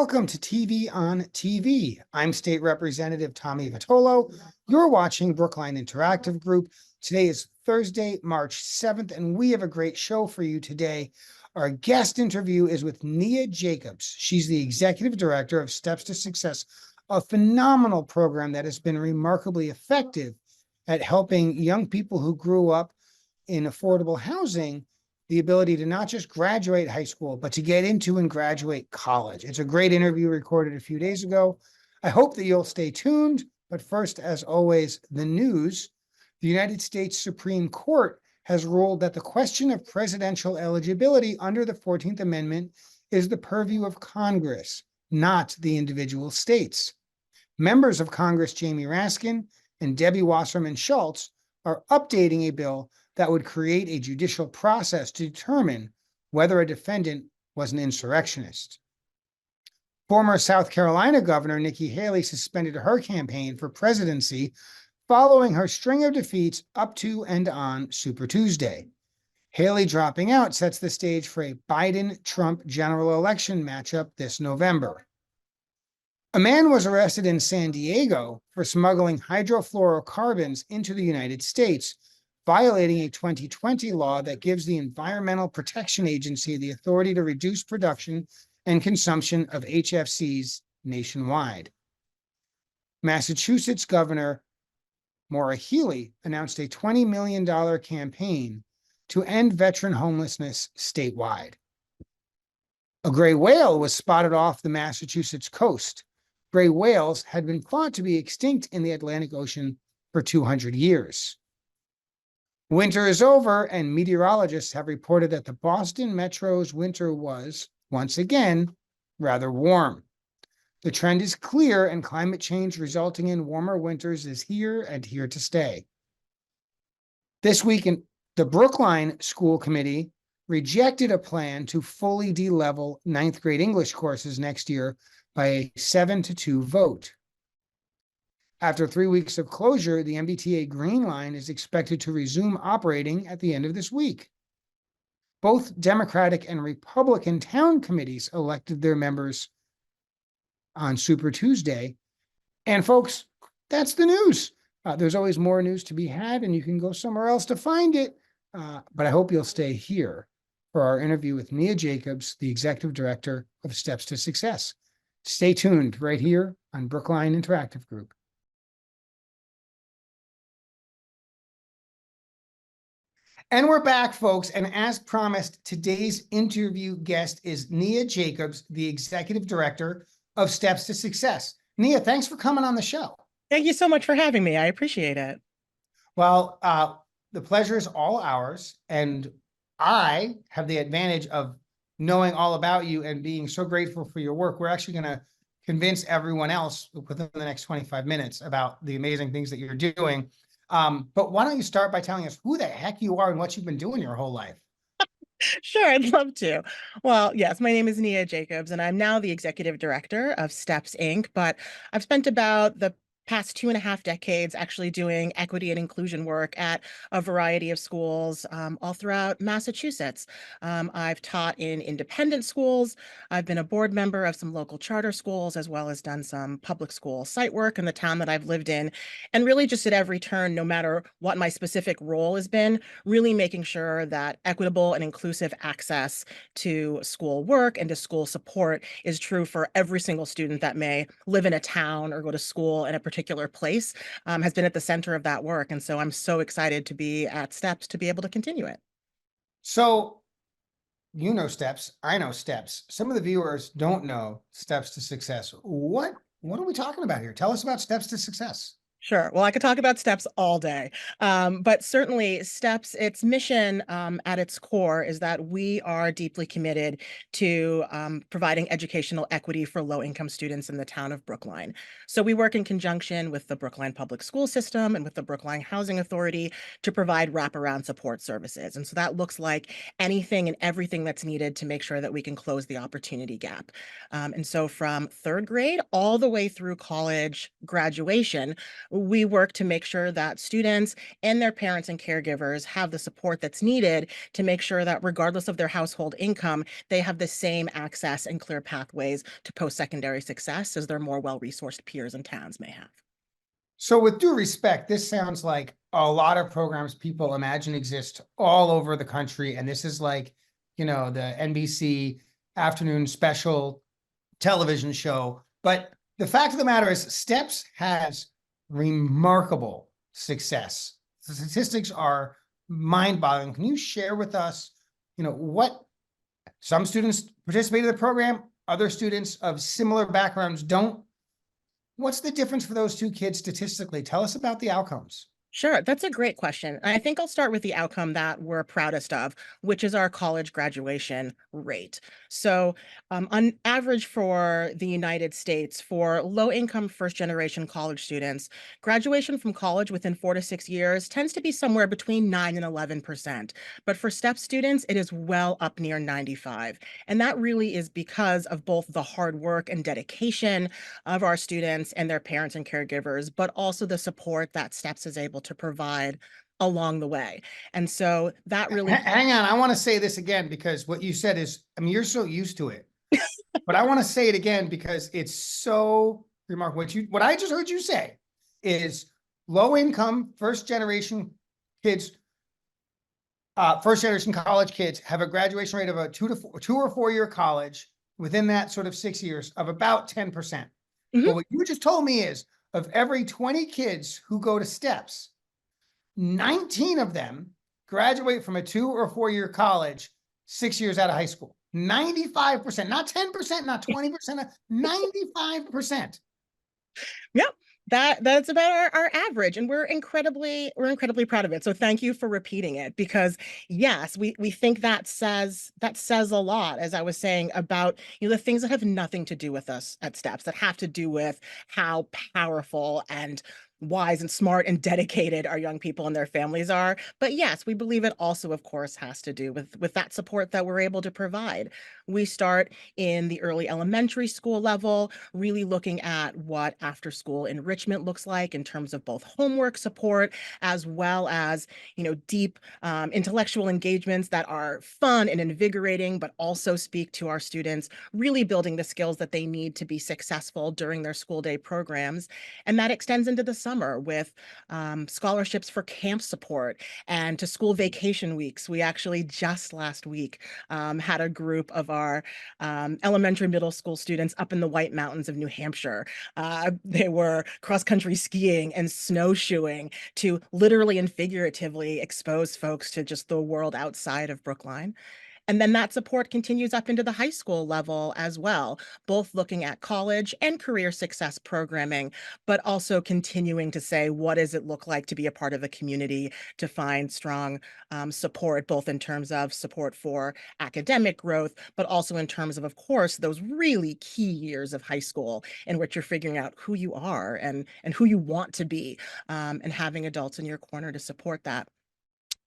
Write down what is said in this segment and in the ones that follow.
Welcome to TV on TV. I'm State Representative Tommy Vitolo. You're watching Brookline Interactive Group. Today is Thursday, March 7th, and we have a great show for you today. Our guest interview is with Nia Jacobs. She's the Executive Director of Steps to Success, a phenomenal program that has been remarkably effective at helping young people who grew up in affordable housing the ability to not just graduate high school, but to get into and graduate college. It's a great interview recorded a few days ago. I hope that you'll stay tuned. But first, as always, the news. The United States Supreme Court has ruled that the question of presidential eligibility under the 14th Amendment is the purview of Congress, not the individual states. Members of Congress Jamie Raskin and Debbie Wasserman Schultz are updating a bill that would create a judicial process to determine whether a defendant was an insurrectionist. Former South Carolina Governor Nikki Haley suspended her campaign for presidency following her string of defeats up to and on Super Tuesday. Haley dropping out sets the stage for a Biden-Trump general election matchup this November. A man was arrested in San Diego for smuggling hydrofluorocarbons into the United States, violating a 2020 law that gives the Environmental Protection Agency the authority to reduce production and consumption of HFCs nationwide. Massachusetts Governor Maura Healey announced a $20 million campaign to end veteran homelessness statewide. A gray whale was spotted off the Massachusetts coast. Gray whales had been thought to be extinct in the Atlantic Ocean for 200 years. Winter is over, and meteorologists have reported that the Boston Metro's winter was, once again, rather warm. The trend is clear, and climate change resulting in warmer winters is here and here to stay. This week, the Brookline School Committee rejected a plan to fully de-level ninth grade English courses next year by a 7-2 vote. After 3 weeks of closure, the MBTA Green Line is expected to resume operating at the end of this week. Both Democratic and Republican town committees elected their members on Super Tuesday. And folks, that's the news. There's always more news to be had, and you can go somewhere else to find it. But I hope you'll stay here for our interview with Nia Jacobs, the Executive Director of Steps to Success. Stay tuned right here on Brookline Interactive Group. And we're back, folks. And as promised, today's interview guest is Nia Jacobs, the Executive Director of Steps to Success. Nia, thanks for coming on the show. Thank you so much for having me. I appreciate it. Well, the pleasure is all ours. And I have the advantage of knowing all about you and being so grateful for your work. We're actually going to convince everyone else within the next 25 minutes about the amazing things that you're doing. But why don't you start by telling us who the heck you are and what you've been doing your whole life? Sure, I'd love to. Well, yes, my name is Nia Jacobs, and I'm now the Executive Director of Steps, Inc., but I've spent about the past 2.5 decades actually doing equity and inclusion work at a variety of schools all throughout Massachusetts. I've taught in independent schools. I've been a board member of some local charter schools, as well as done some public school site work in the town that I've lived in. And really just at every turn, no matter what my specific role has been, really making sure that equitable and inclusive access to school work and to school support is true for every single student that may live in a town or go to school in a particular place, has been at the center of that work. And so I'm so excited to be at Steps to be able to continue it. So, you know Steps, I know Steps. Some of the viewers don't know Steps to Success. What are we talking about here? Tell us about Steps to Success. Sure. Well, I could talk about Steps all day, but certainly Steps, its mission at its core is that we are deeply committed to providing educational equity for low-income students in the town of Brookline. So we work in conjunction with the Brookline Public School System and with the Brookline Housing Authority to provide wraparound support services. And so that looks like anything and everything that's needed to make sure that we can close the opportunity gap. And so from third grade all the way through college graduation, We work to make sure that students and their parents and caregivers have the support that's needed to make sure that regardless of their household income, they have the same access and clear pathways to post-secondary success as their more well-resourced peers and towns may have. So with due respect, this sounds like a lot of programs people imagine exist all over the country. And this is like, the NBC afternoon special television show. But the fact of the matter is STEPS has remarkable success. The statistics are mind-boggling. Can you share with us, what some students participate in the program, other students of similar backgrounds don't? What's the difference for those two kids statistically? Tell us about the outcomes. Sure, that's a great question. I think I'll start with the outcome that we're proudest of, which is our college graduation rate. So, on average for the United States, for low-income first-generation college students, graduation from college within 4 to 6 years tends to be somewhere between 9 and 11%. But for STEP students, it is well up near 95. And that really is because of both the hard work and dedication of our students and their parents and caregivers, but also the support that STEPS is able to provide along the way. And so that really, Hang on, I want to say this again because what you said is, you're so used to it, but I want to say it again because it's so remarkable. What I just heard you say is low income first generation kids, first generation college kids have a graduation rate of a 2 or 4 year college within that sort of 6 years of about 10%. Mhm. But what you just told me is of every 20 kids who go to STEPS, 19 of them graduate from a 2 or 4 year college 6 years out of high school. 95%, not 10%, not 20%, 95%. Yep. That's about our average, and we're incredibly proud of it. So thank you for repeating it because yes, we think that says a lot, as I was saying, about the things that have nothing to do with us at Steps, that have to do with how powerful and wise and smart and dedicated our young people and their families are. But yes, we believe it also, of course, has to do with that support that we're able to provide. We start in the early elementary school level, really looking at what after school enrichment looks like in terms of both homework support as well as deep intellectual engagements that are fun and invigorating, but also speak to our students really building the skills that they need to be successful during their school day programs. And that extends into the summer with scholarships for camp support and to school vacation weeks. We actually just last week had a group of our elementary middle school students up in the White Mountains of New Hampshire. They were cross-country skiing and snowshoeing to literally and figuratively expose folks to just the world outside of Brookline. And then that support continues up into the high school level as well, both looking at college and career success programming, but also continuing to say, what does it look like to be a part of a community, to find strong support, both in terms of support for academic growth, but also in terms of course, those really key years of high school in which you're figuring out who you are and who you want to be, and having adults in your corner to support that.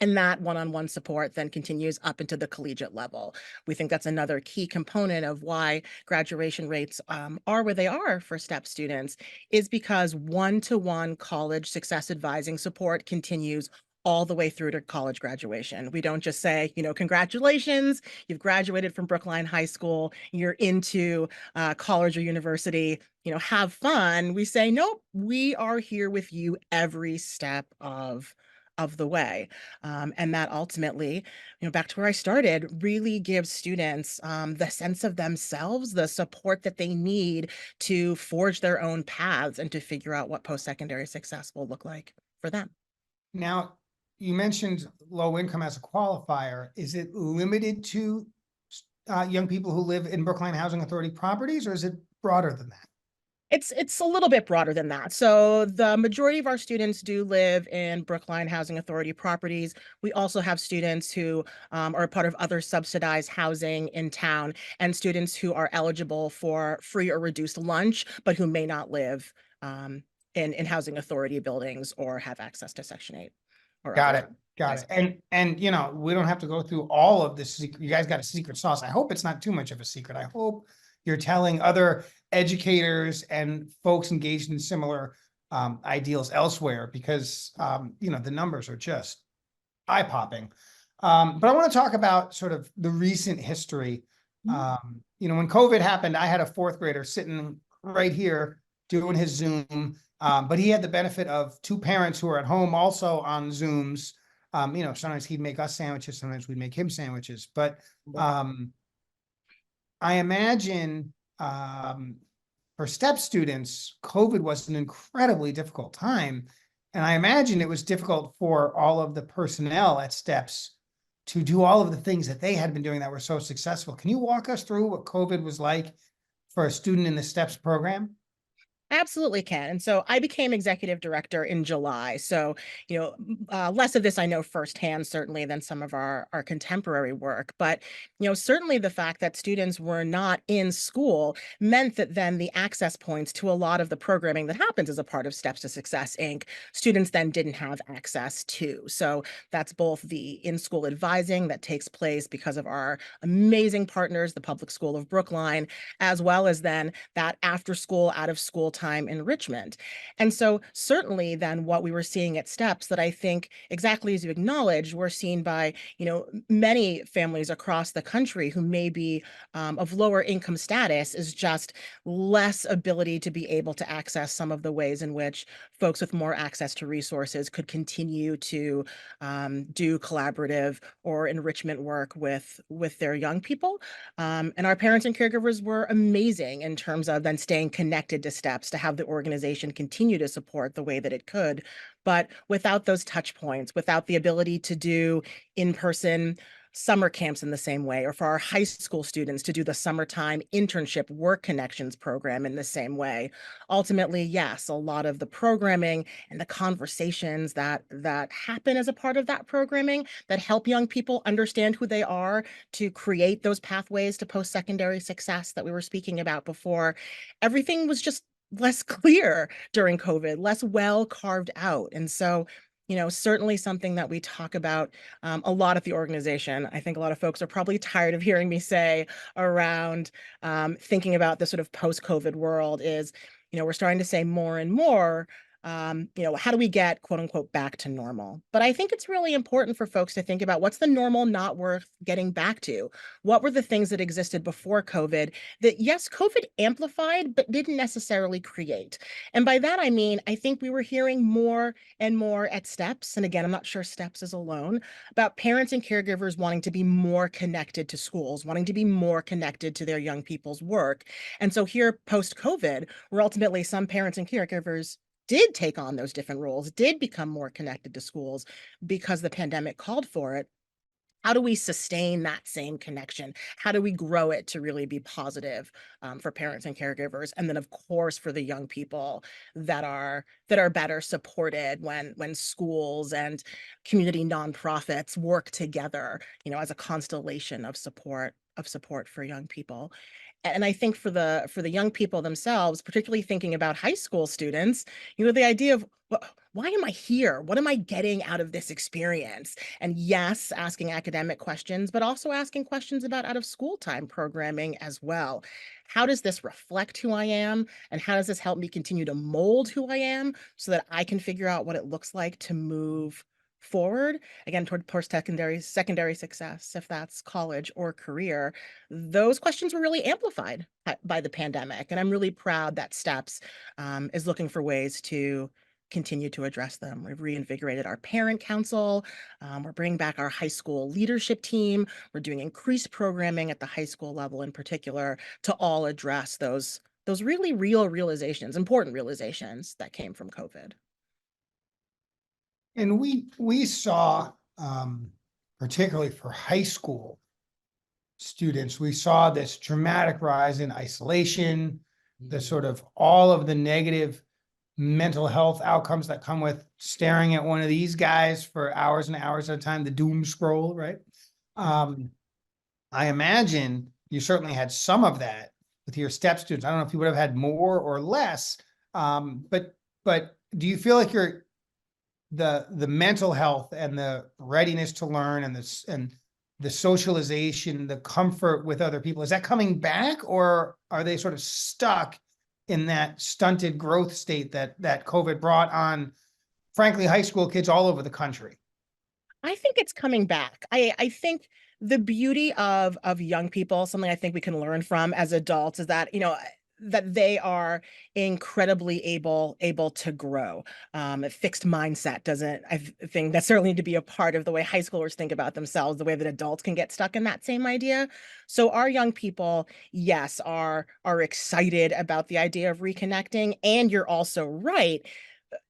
And that one-on-one support then continues up into the collegiate level. We think that's another key component of why graduation rates are where they are for STEP students, is because one-to-one college success advising support continues all the way through to college graduation. We don't just say, congratulations, you've graduated from Brookline High School, you're into college or university, have fun. We say, nope, we are here with you every step of the way. And that ultimately, back to where I started, really gives students the sense of themselves, the support that they need to forge their own paths and to figure out what post-secondary success will look like for them. Now, you mentioned low income as a qualifier. Is it limited to young people who live in Brookline Housing Authority properties, or is it broader than that? It's a little bit broader than that. So the majority of our students do live in Brookline Housing Authority properties. We also have students who are a part of other subsidized housing in town, and students who are eligible for free or reduced lunch, but who may not live in housing authority buildings or have access to Section 8 or Got other. it. Got it. And we don't have to go through all of this. You guys got a secret sauce. I hope it's not too much of a secret. I hope you're telling other educators and folks engaged in similar ideals elsewhere because, the numbers are just eye-popping. But I want to talk about sort of the recent history. When COVID happened, I had a fourth grader sitting right here doing his Zoom, but he had the benefit of two parents who were at home also on Zooms. Sometimes he'd make us sandwiches, sometimes we'd make him sandwiches. But I imagine for STEP students, COVID was an incredibly difficult time. And I imagine it was difficult for all of the personnel at STEPS to do all of the things that they had been doing that were so successful. Can you walk us through what COVID was like for a student in the STEPS program? Absolutely can. And so I became executive director in July. So, less of this I know firsthand, certainly, than some of our contemporary work. But, certainly the fact that students were not in school meant that then the access points to a lot of the programming that happens as a part of Steps to Success, Inc., students then didn't have access to. So that's both the in-school advising that takes place because of our amazing partners, the Public School of Brookline, as well as then that after school, out of school time enrichment. And so certainly then what we were seeing at Steps that I think exactly as you acknowledged, were seen by, many families across the country who may be of lower income status is just less ability to be able to access some of the ways in which folks with more access to resources could continue to do collaborative or enrichment work with their young people. And our parents and caregivers were amazing in terms of then staying connected to Steps to have the organization continue to support the way that it could. But without those touch points, without the ability to do in-person summer camps in the same way, or for our high school students to do the summertime internship work connections program in the same way. Ultimately, yes, a lot of the programming and the conversations that happen as a part of that programming that help young people understand who they are to create those pathways to post-secondary success that we were speaking about before, everything was just less clear during COVID, less well carved out. And so, certainly something that we talk about a lot at the organization. I think a lot of folks are probably tired of hearing me say around thinking about the sort of post-COVID world is, we're starting to say more and more, how do we get quote unquote back to normal? But I think it's really important for folks to think about what's the normal not worth getting back to? What were the things that existed before COVID that, yes, COVID amplified, but didn't necessarily create? And by that, I mean, I think we were hearing more and more at Steps. And again, I'm not sure Steps is alone about parents and caregivers wanting to be more connected to schools, wanting to be more connected to their young people's work. And so here post COVID, where ultimately some parents and caregivers did take on those different roles, did become more connected to schools because the pandemic called for it. How do we sustain that same connection? How do we grow it to really be positive for parents and caregivers? And then, of course, for the young people that are better supported when schools and community nonprofits work together, as a constellation of support for young people. And I think for the young people themselves, particularly thinking about high school students, the idea of, "Well, why am I here? What am I getting out of this experience?" And yes, asking academic questions, but also asking questions about out of school time programming as well. How does this reflect who I am? And how does this help me continue to mold who I am so that I can figure out what it looks like to move forward again toward post-secondary success, if that's college or career? Those questions were really amplified by the pandemic. And I'm really proud that Steps is looking for ways to continue to address them. We've reinvigorated our parent council. We're bringing back our high school leadership team. We're doing increased programming at the high school level in particular to all address those really real realizations, important realizations that came from COVID. And we saw, particularly for high school students, we saw this dramatic rise in isolation, the sort of all of the negative mental health outcomes that come with staring at one of these guys for hours and hours at a time, the doom scroll, right? I imagine you certainly had some of that with your STEP students. I don't know if you would have had more or less, but do you feel like the mental health and the readiness to learn and the socialization, the comfort with other people, is that coming back, or are they sort of stuck in that stunted growth state that COVID brought on, frankly, high school kids all over the country. I think it's coming back. I think the beauty of young people, something I think we can learn from as adults is that, that they are incredibly able to grow. A fixed mindset doesn't, think necessarily need to be a part of the way high schoolers think about themselves, the way that adults can get stuck in that same idea. So our young people, yes, are excited about the idea of reconnecting. And you're also right,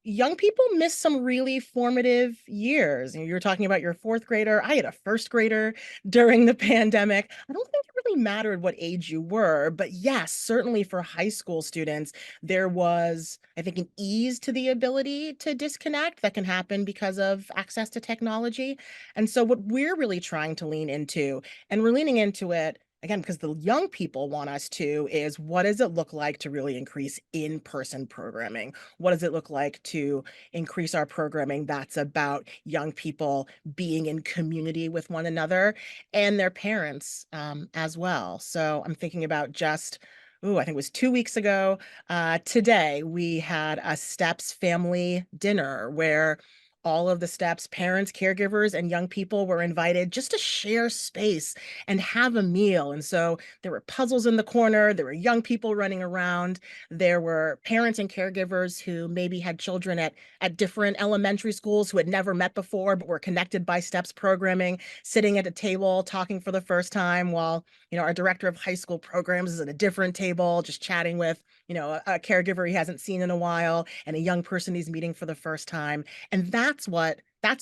young people miss some really formative years. You were talking about your fourth grader. I had a first grader during the pandemic. I don't think it really mattered what age you were, but yes, certainly for high school students, there was, I think, an ease to the ability to disconnect that can happen because of access to technology. And so, what we're really trying to lean into, and we're leaning into it again because the young people want us to, is what does it look like to really increase in person programming? What does it look like to increase our programming that's about young people being in community with one another and their parents as well? So I'm thinking about just, I think it was 2 weeks ago. Today, we had a STEPS family dinner where all of the STEPS parents, caregivers, and young people were invited just to share space and have a meal. And so there were puzzles in the corner, there were young people running around, there were parents and caregivers who maybe had children at different elementary schools who had never met before but were connected by STEPS programming, sitting at a table talking for the first time while, our director of high school programs is at a different table just chatting with, a caregiver he hasn't seen in a while and a young person he's meeting for the first time. And that's what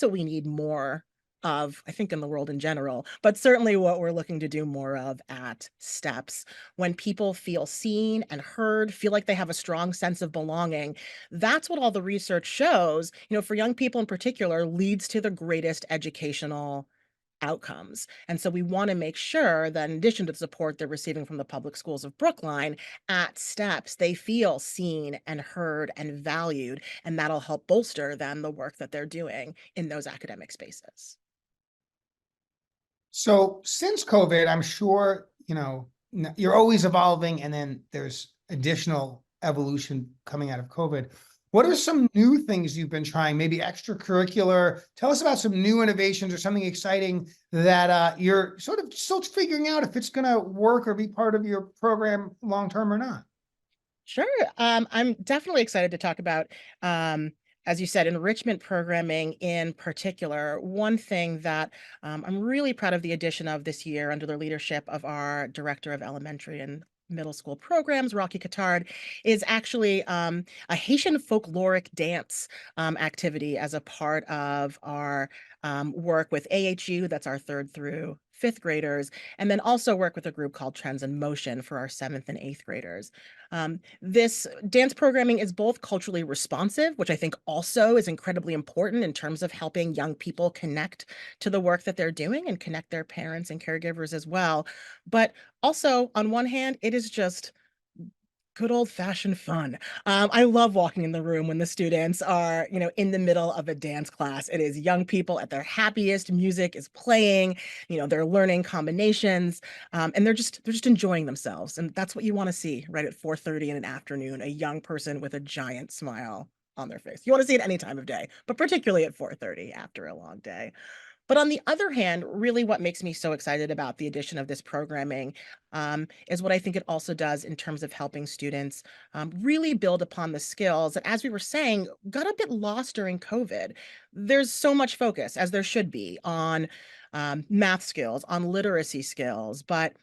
we need more of, I think, in the world in general, but certainly what we're looking to do more of at STEPS. When people feel seen and heard, feel like they have a strong sense of belonging, that's what all the research shows, for young people in particular, leads to the greatest educational outcomes. And so we want to make sure that in addition to the support they're receiving from the public schools of Brookline, at STEPS, they feel seen and heard and valued, and that'll help bolster then the work that they're doing in those academic spaces. So since COVID, I'm sure, you're always evolving, and then there's additional evolution coming out of COVID. What are some new things you've been trying, maybe extracurricular? Tell us about some new innovations or something exciting that you're sort of still figuring out if it's going to work or be part of your program long term or not. Sure. I'm definitely excited to talk about, as you said, enrichment programming in particular. One thing that I'm really proud of the addition of this year under the leadership of our director of elementary and middle school programs, Rocky Catard, is actually a Haitian folkloric dance activity as a part of our work with AHU, that's our third through fifth graders, and then also work with a group called Trends in Motion for our seventh and eighth graders. This dance programming is both culturally responsive, which I think also is incredibly important in terms of helping young people connect to the work that they're doing and connect their parents and caregivers as well. But also, on one hand, it is just good old-fashioned fun. I love walking in the room when the students are, in the middle of a dance class. It is young people at their happiest, music is playing, they're learning combinations, and they're just enjoying themselves, and that's what you wanna see right at 4:30 in an afternoon, a young person with a giant smile on their face. You wanna see it any time of day, but particularly at 4:30 after a long day. But on the other hand, really what makes me so excited about the addition of this programming is what I think it also does in terms of helping students really build upon the skills that, as we were saying, got a bit lost during COVID. There's so much focus, as there should be, on math skills, on literacy skills, but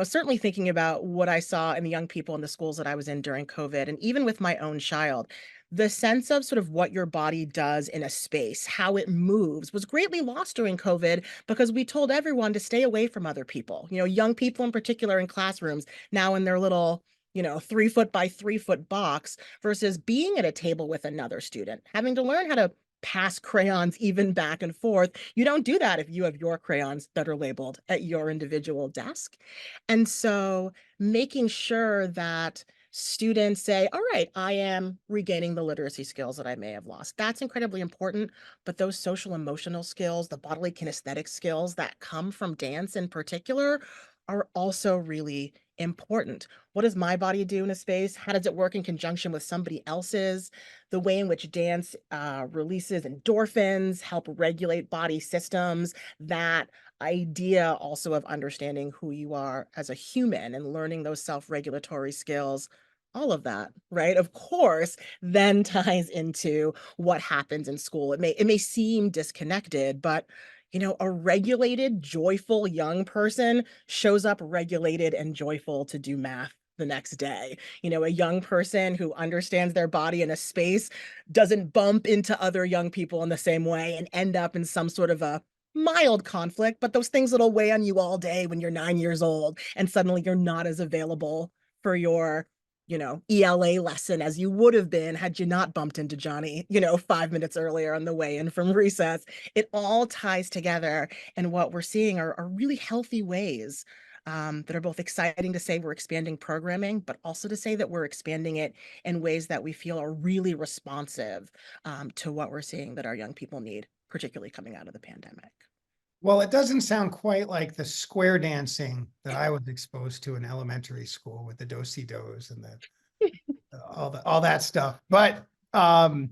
certainly thinking about what I saw in the young people in the schools that I was in during COVID, and even with my own child, the sense of sort of what your body does in a space, how it moves, was greatly lost during COVID because we told everyone to stay away from other people. Young people in particular in classrooms now in their little, 3 foot by 3 foot box versus being at a table with another student, having to learn how to pass crayons even back and forth. You don't do that if you have your crayons that are labeled at your individual desk. And so making sure that students say, all right, I am regaining the literacy skills that I may have lost. That's incredibly important. But those social emotional skills, the bodily kinesthetic skills that come from dance in particular, are also really important. What does my body do in a space? How does it work in conjunction with somebody else's? The way in which dance releases endorphins, help regulate body systems, that idea also of understanding who you are as a human and learning those self-regulatory skills, all of that, right? Of course, then ties into what happens in school. It may seem disconnected, but a regulated, joyful young person shows up regulated and joyful to do math the next day. A young person who understands their body in a space doesn't bump into other young people in the same way and end up in some sort of a mild conflict, but those things that'll weigh on you all day when you're 9 years old and suddenly you're not as available for your ELA lesson as you would have been had you not bumped into Johnny, 5 minutes earlier on the way in from recess. It all ties together. And what we're seeing are really healthy ways that are both exciting to say we're expanding programming, but also to say that we're expanding it in ways that we feel are really responsive to what we're seeing that our young people need, particularly coming out of the pandemic. Well, it doesn't sound quite like the square dancing that I was exposed to in elementary school with the do-si-dos and all that stuff. But probably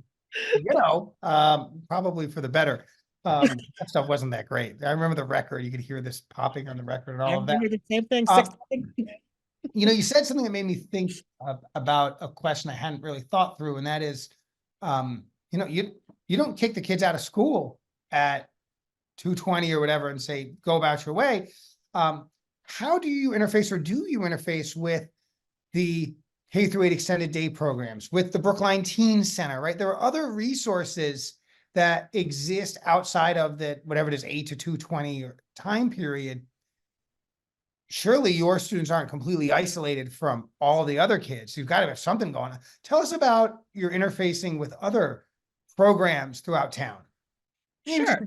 for the better. That stuff wasn't that great. I remember the record. You could hear this popping on the record and I all of that. remember the same thing. Um, you said something that made me think about a question I hadn't really thought through, and that is, you don't kick the kids out of school at 2:20 or whatever and say, go about your way. How do you interface, or do you interface with the K-8 extended day programs, with the Brookline Teen Center, right? There are other resources that exist outside of that, whatever it is, 8 to 2:20 time period. Surely your students aren't completely isolated from all the other kids. You've got to have something going on. Tell us about your interfacing with other programs throughout town. Sure.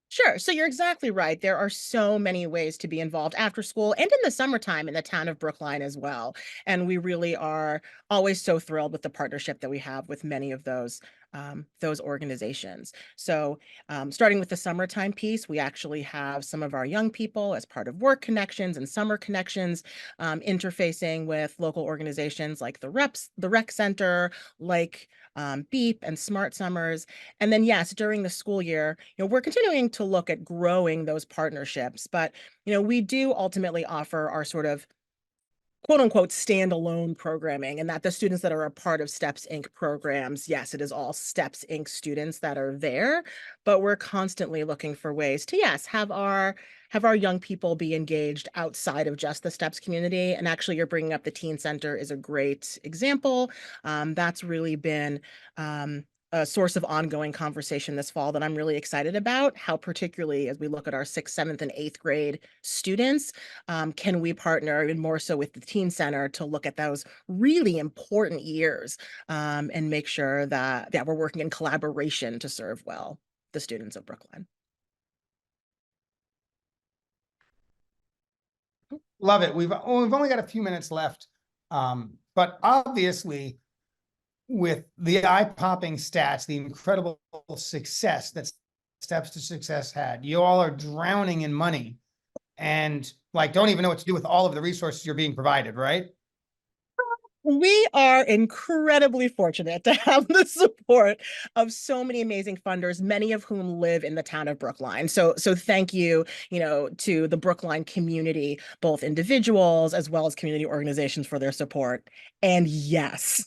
Sure. So you're exactly right. There are so many ways to be involved after school and in the summertime in the town of Brookline as well. And we really are always so thrilled with the partnership that we have with many of those organizations. So starting with the summertime piece, we actually have some of our young people as part of work connections and summer connections, interfacing with local organizations like the rec center, like Beep and Smart Summers. And then, yes, during the school year, we're continuing to look at growing those partnerships, but, we do ultimately offer our sort of quote unquote standalone programming, and that the students that are a part of Steps Inc. programs, yes, it is all Steps Inc. students that are there, but we're constantly looking for ways to, yes, have our young people be engaged outside of just the Steps community. And actually, you're bringing up the Teen Center is a great example. That's really been a source of ongoing conversation this fall that I'm really excited about, how particularly as we look at our 6th, 7th, and 8th grade students, can we partner even more so with the Teen Center to look at those really important years, and make sure that we're working in collaboration to serve well the students of Brookline. Love it. We've only got a few minutes left, but obviously, with the eye-popping stats, the incredible success that Steps to Success had, you all are drowning in money and don't even know what to do with all of the resources you're being provided, right? We are incredibly fortunate to have the support of so many amazing funders, many of whom live in the town of Brookline. So thank you, to the Brookline community, both individuals as well as community organizations, for their support. And yes,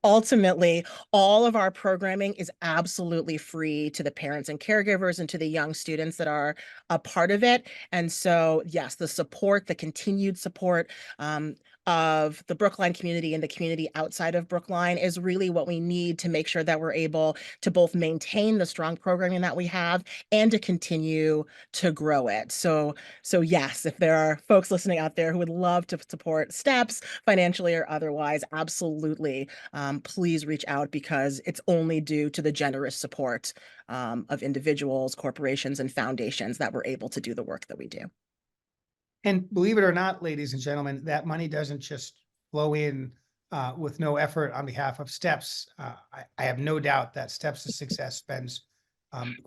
ultimately, all of our programming is absolutely free to the parents and caregivers and to the young students that are a part of it. And so, yes, the continued support, of the Brookline community and the community outside of Brookline is really what we need to make sure that we're able to both maintain the strong programming that we have and to continue to grow it. So yes, if there are folks listening out there who would love to support Steps financially or otherwise, absolutely, please reach out, because it's only due to the generous support of individuals, corporations, and foundations that we're able to do the work that we do. And believe it or not, ladies and gentlemen, that money doesn't just flow in with no effort on behalf of Steps. I have no doubt that Steps to Success spends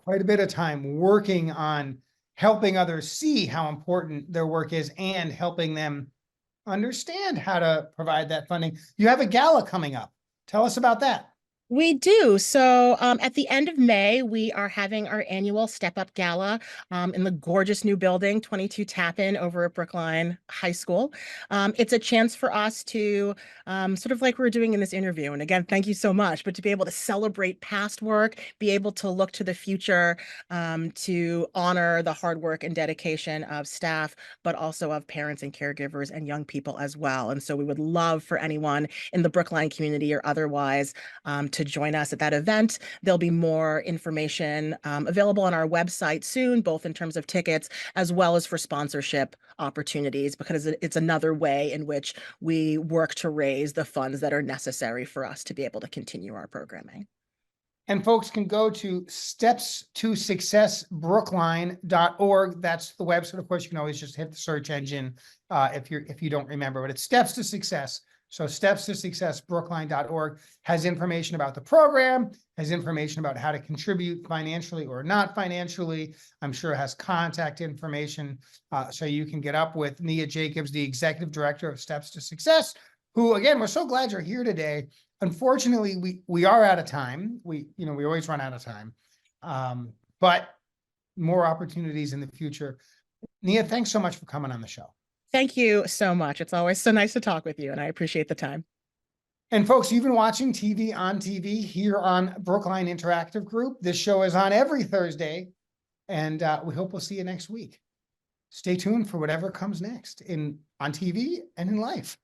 quite a bit of time working on helping others see how important their work is and helping them understand how to provide that funding. You have a gala coming up. Tell us about that. We do. So at the end of May, we are having our annual Step Up Gala in the gorgeous new building, 22 Tappan over at Brookline High School. It's a chance for us to sort of like we're doing in this interview. And again, thank you so much, but to be able to celebrate past work, be able to look to the future, to honor the hard work and dedication of staff, but also of parents and caregivers and young people as well. And so we would love for anyone in the Brookline community or otherwise to join us at that event. There'll be more information available on our website soon, both in terms of tickets as well as for sponsorship opportunities, because it's another way in which we work to raise the funds that are necessary for us to be able to continue our programming. And folks can go to stepstosuccessbrookline.org. That's the website. Of course, you can always just hit the search engine if you don't remember, but it's Steps to Success. So stepstosuccessbrookline.org has information about the program, has information about how to contribute financially or not financially. I'm sure it has contact information so you can get up with Nia Jacobs, the executive director of Steps to Success, who, again, we're so glad you're here today. Unfortunately, we are out of time. We always run out of time, but more opportunities in the future. Nia, thanks so much for coming on the show. Thank you so much. It's always so nice to talk with you, and I appreciate the time. And folks, you've been watching TV on TV here on Brookline Interactive Group. This show is on every Thursday, and we hope we'll see you next week. Stay tuned for whatever comes next on TV and in life.